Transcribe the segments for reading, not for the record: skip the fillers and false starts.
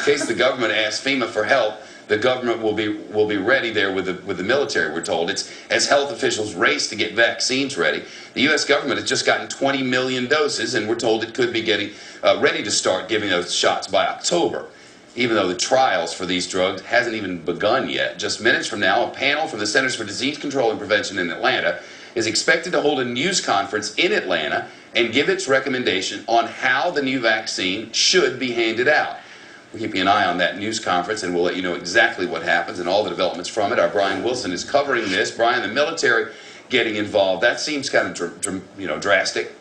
case the government asks FEMA for help, the government will be ready there with the military, we're told. It's as health officials race to get vaccines ready. The U.S. government has just gotten 20 million doses, and we're told it could be getting ready to start giving those shots by October, even though the trials for these drugs hasn't even begun yet. Just minutes from now, a panel from the Centers for Disease Control and Prevention in Atlanta is expected to hold a news conference in Atlanta and give its recommendation on how the new vaccine should be handed out. We're keeping an eye on that news conference, and we'll let you know exactly what happens and all the developments from it. Our Brian Wilson is covering this. Brian, the military getting involved, that seems kind of drastic.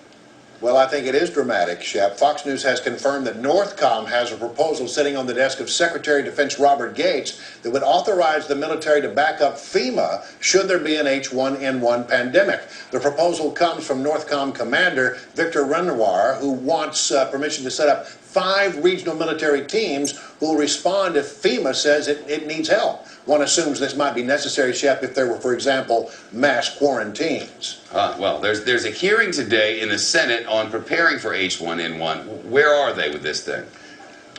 Well, I think it is dramatic, Shep. Fox News has confirmed that Northcom has a proposal sitting on the desk of Secretary of Defense Robert Gates that would authorize the military to back up FEMA should there be an H1N1 pandemic. The proposal comes from Northcom Commander Victor Renoir, who wants permission to set up 5 regional military teams who will respond if FEMA says it needs help. One assumes this might be necessary, Shep, if there were, for example, mass quarantines. Well, there's a hearing today in the Senate on preparing for H1N1. Where are they with this thing?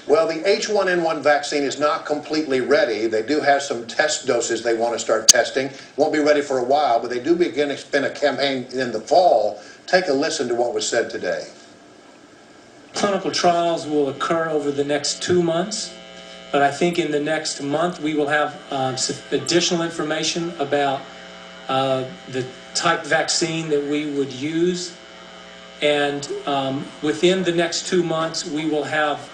Well, the H1N1 vaccine is not completely ready. They do have some test doses they want to start testing. Won't be ready for a while, but they do begin to spin a campaign in the fall. Take a listen to what was said today. Clinical trials will occur over the next 2 months. But I think in the next month we will have additional information about the type vaccine that we would use. And within the next 2 months we will have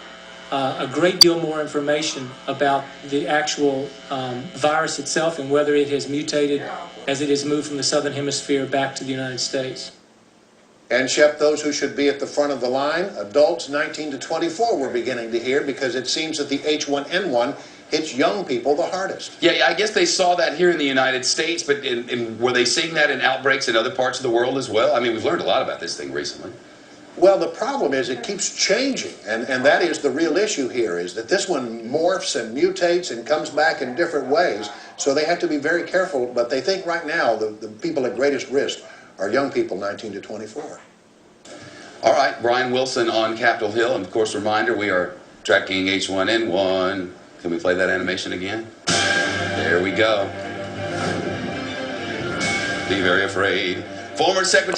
a great deal more information about the actual virus itself and whether it has mutated as it has moved from the Southern Hemisphere back to the United States. And, Shep, those who should be at the front of the line, adults 19 to 24, we're beginning to hear, because it seems that the H1N1 hits young people the hardest. Yeah, I guess they saw that here in the United States, but were they seeing that in outbreaks in other parts of the world as well? I mean, we've learned a lot about this thing recently. Well, the problem is it keeps changing, and that is the real issue here, is that this one morphs and mutates and comes back in different ways, so they have to be very careful, but they think right now the people at greatest risk are young people 19 to 24. All right, Brian Wilson on Capitol Hill, and of course, reminder, we are tracking H1N1. Can we play that animation again? There we go. Be very afraid. Former Secretary